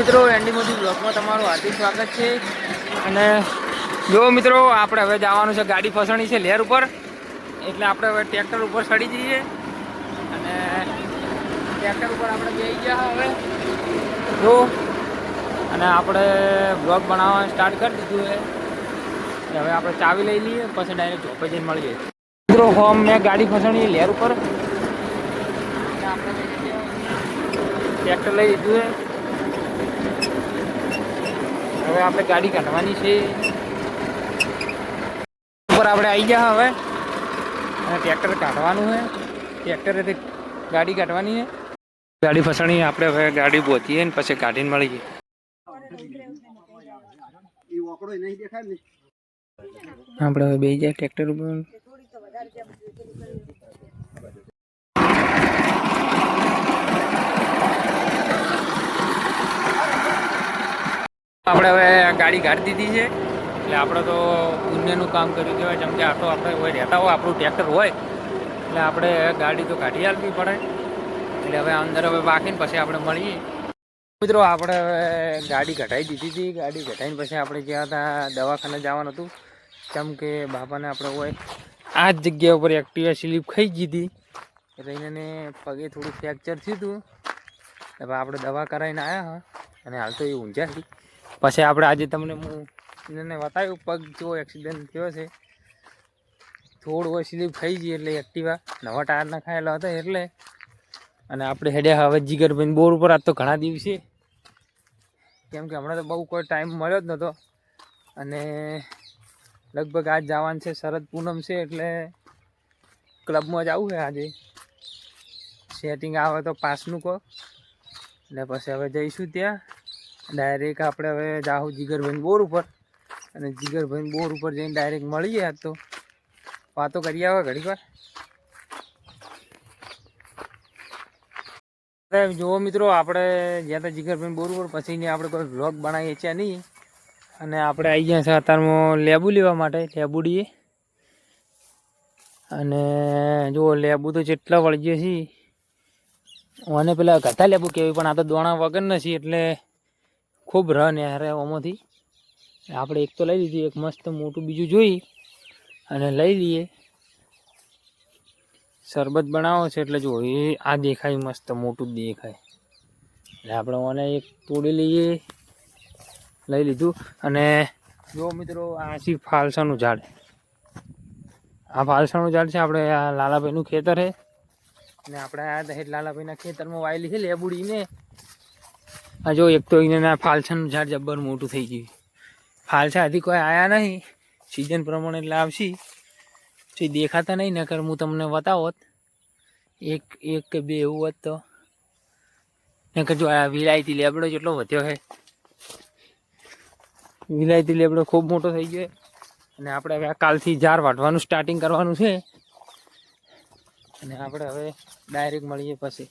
મિત્રો એન્ડી મોદી બ્લોગમાં તમારું હાર્દિક સ્વાગત છે। અને જો મિત્રો આપણે હવે જવાનું છે, ગાડી ફસણી છે લેર ઉપર, એટલે આપણે હવે ટ્રેક્ટર ઉપર ચડી જઈએ અને ટ્રેક્ટર ઉપર આપણે બેસી ગયા હવે જો, અને આપણે બ્લોગ બનાવવા સ્ટાર્ટ કરી દીધું છે। હવે આપણે ચાવી લઈ લઈએ, પછી ડાયરેક્ટ ઝોપે જઈને મળીએ। મિત્રો હોમ મેં ગાડી ફસણી લેર ઉપર, આપણે ટ્રેક્ટર લઈ લીધું છે। હવે આપણે ગાડી કાઢવાની છે, ઉપર આપણે આવી ગયા હવે, અને ટ્રેક્ટર કાઢવાનું છે। ટ્રેક્ટરેથી ગાડી કાઢવાની છે, ગાડી ફસણી આપણે હવે ગાડી પહોંચીએ ને પછી કાઢીને મળીએ। આપણે હવે બેસી જાય ટ્રેક્ટર ઉપર। આપણે હવે ગાડી કાઢી દીધી છે, એટલે આપણે તો પુણ્યનું કામ કર્યું કહેવાય। જેમ કે આ તો આપણે હોય રહેતા હોય, આપણું ટ્રેક્ટર હોય એટલે આપણે ગાડી તો કાઢી આપવી પડે। એટલે હવે અંદર હવે બાકીને પછી આપણે મળીએ। મિત્રો આપણે હવે ગાડી કઢાવી દીધી હતી, ગાડી કઢાવીને પછી આપણે ગયા હતા દવાખાને જવાનું હતું। કેમ કે બાપાને આપણે હોય આ જ જગ્યા ઉપર એક્ટિવા સ્લીપ ખાઈ ગઈ હતી, એટલે એને પગે થોડું ફ્રેક્ચર થયું હતું। હવે આપણે દવા કરાવીને આવ્યા હા, અને હાલ તો એ ઊંઝા હતી। પછી આપણે આજે તમને હું એને બતાવ્યું પગ જેવો એક્સિડન્ટ થયો છે, થોડું હોય સ્લીપ ખાઈ ગઈ એટલે એક્ટિવા નવા ટાયર નખાયેલા હતા એટલે। અને આપણે હેડ્યા હવે જીગરભાઈ બોર ઉપર, આજ તો ઘણા દિવસે, કેમ કે હમણાં તો બહુ કોઈ ટાઈમ મળ્યો જ નહોતો, અને લગભગ આજ જવાનું છે, શરદ પૂનમ છે એટલે ક્લબમાં જવું છે આજે, સેટિંગ આવે તો પાસનું કહો એટલે પછી હવે જઈશું ત્યાં ડાયરેક્ટ। આપણે હવે જાઉં જીગરભાઈ બોર ઉપર, અને જીગરભાઈ બોર ઉપર જઈને ડાયરેક્ટ મળીએ। આજ તો વાતો કરી આવે ઘડીક વાર। જુઓ મિત્રો, આપણે જ્યાં તો જીગરભાઈ બોર ઉપર પછીની આપણે કોઈ વ્લોગ બનાવીએ છીએ નહીં, અને આપણે આવી ગયા છે અત્યારમાં લેબુ લેવા માટે, લેબુડીએ। અને જો લેબુ તો જેટલા વળગીએ છીએ, અને પેલા ઘટા લેબુ કહેવાય, પણ આ તો દોણા વગર નથી એટલે ખૂબ રન યાર આમાંથી। આપણે એક તો લઈ લીધું, એક મસ્ત મોટું બીજું જોઈ અને લઈ લઈએ। શરબત બનાવો છે એટલે જો એ આ દેખાય મસ્ત મોટું જ દેખાય, એટલે આપણે ઓને એક તોડી લઈએ, લઈ લીધું। અને જો મિત્રો આ છે ફાલસાનું ઝાડ, આ ફાલસાનું ઝાડ છે, આપણે આ લાલાભાઈનું ખેતર છે, અને આપણે આ દહેજ લાલાભાઈના ખેતરમાં વાયેલી છે લેબુડીને। આ જો એક તો એને ફાલસાનું ઝાડ જબ્બર મોટું થઈ ગયું, ફાલસા હજી કોઈ આવ્યા નહીં, સિઝન પ્રમાણે એટલે આવશે, જે દેખાતા નહીં, નકર હું તમને બતાવત એક એક કે બે એવું હોત તો। નકર જો આ વિલાયતી લેબડો જેટલો વધ્યો છે, વિલાયતી લેબડો ખૂબ મોટો થઈ ગયો। અને આપણે હવે કાલથી ઝાડ વાટવાનું સ્ટાર્ટિંગ કરવાનું છે, અને આપણે હવે ડાયરેક્ટ મળીએ પછી।